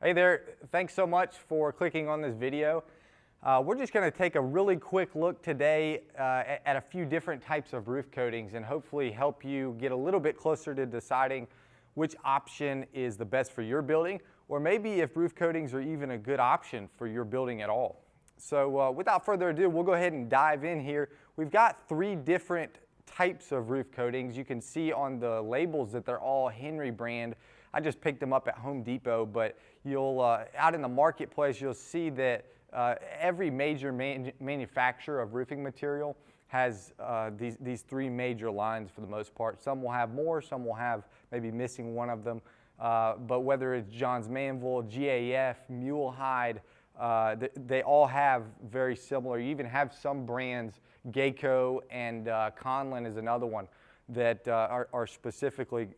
Hey there, thanks so much for clicking on this video. We're just going to take a really quick look today at a few different types of roof coatings and hopefully help you get a little bit closer to deciding which option is the best for your building, or maybe if roof coatings are even a good option for your building at all. So without further ado, we'll go ahead and dive in here. We've got three different types of roof coatings. You can see on the labels that they're all Henry brand. I just picked them up at Home Depot, but you'll out in the marketplace you'll see that every major manufacturer of roofing material has these three major lines for the most part. Some will have more, some will have maybe missing one of them, but whether it's Johns Manville, GAF, Mule Hide, they all have very similar. You even have some brands, Geico and Conlin is another one, that are specifically,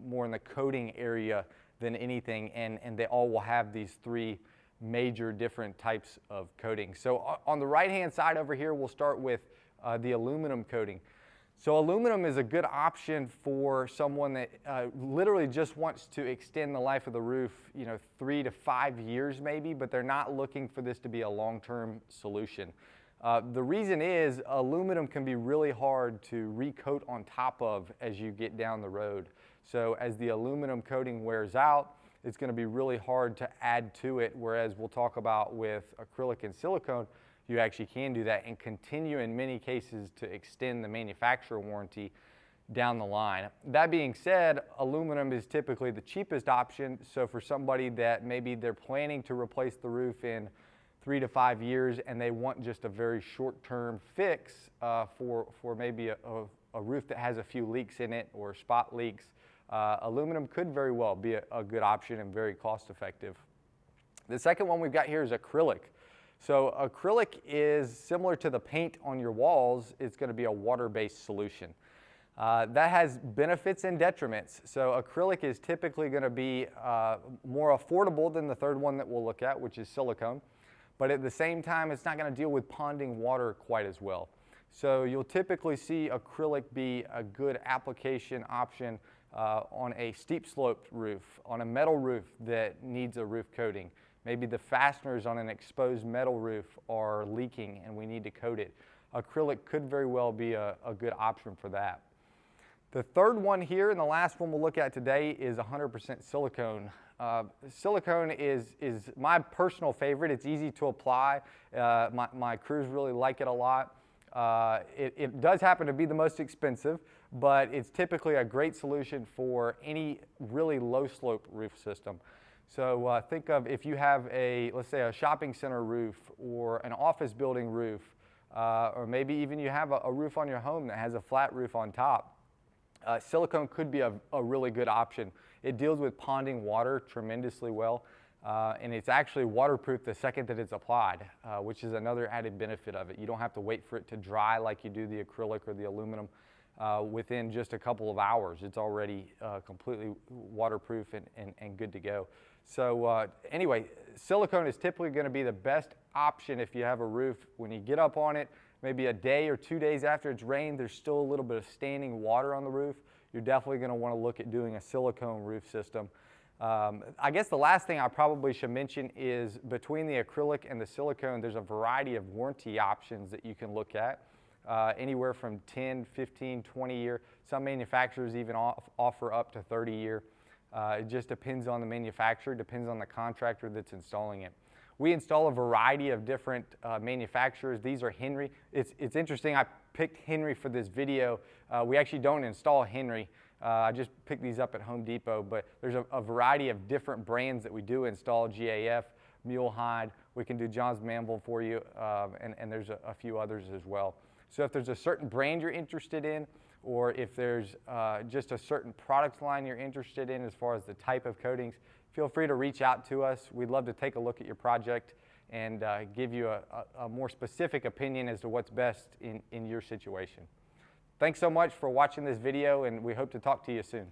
more in the coating area than anything, and they all will have these three major different types of coating. So on the right hand side over here, we'll start with the aluminum coating. So aluminum is a good option for someone that literally just wants to extend the life of the roof, 3 to 5 years maybe, but they're not looking for this to be a long-term solution. The reason is aluminum can be really hard to recoat on top of as you get down the road. So as the aluminum coating wears out, it's going to be really hard to add to it, whereas we'll talk about with acrylic and silicone, you actually can do that and continue in many cases to extend the manufacturer warranty down the line. That being said, aluminum is typically the cheapest option. So for somebody that maybe they're planning to replace the roof in 3 to 5 years and they want just a very short-term fix for maybe a roof that has a few leaks in it or spot leaks, aluminum could very well be a good option and very cost-effective. The second one we've got here is acrylic. So acrylic is similar to the paint on your walls. It's going to be a water-based solution. That has benefits and detriments. So acrylic is typically going to be more affordable than the third one that we'll look at, which is silicone. But at the same time, it's not going to deal with ponding water quite as well. So you'll typically see acrylic be a good application option on a steep sloped roof, on a metal roof that needs a roof coating. Maybe the fasteners on an exposed metal roof are leaking and we need to coat it. Acrylic could very well be a good option for that. The third one here and the last one we'll look at today is 100% silicone. Silicone is my personal favorite. It's easy to apply. My crews really like it a lot. It does happen to be the most expensive, but it's typically a great solution for any really low slope roof system. So think of if you have let's say a shopping center roof or an office building roof, or maybe even you have a roof on your home that has a flat roof on top. Silicone could be a really good option. It deals with ponding water tremendously well, and it's actually waterproof the second that it's applied, which is another added benefit of it. You don't have to wait for it to dry like you do the acrylic or the aluminum. Within just a couple of hours, it's already completely waterproof and good to go. So anyway, silicone is typically going to be the best option if you have a roof. When you get up on it, maybe a day or 2 days after it's rained, there's still a little bit of standing water on the roof. You're definitely going to want to look at doing a silicone roof system. I guess the last thing I probably should mention is between the acrylic and the silicone, there's a variety of warranty options that you can look at. Anywhere from 10, 15, 20 year. Some manufacturers even offer up to 30 year. It just depends on the manufacturer, depends on the contractor that's installing it. We install a variety of different manufacturers. These are Henry. It's interesting, I picked Henry for this video. We actually don't install Henry. I just picked these up at Home Depot, but there's a variety of different brands that we do install, GAF, Mule Hide. We can do Johns Manville for you, and there's a few others as well. So if there's a certain brand you're interested in, or if there's just a certain product line you're interested in as far as the type of coatings, feel free to reach out to us. We'd love to take a look at your project and give you a more specific opinion as to what's best in your situation. Thanks so much for watching this video, and we hope to talk to you soon.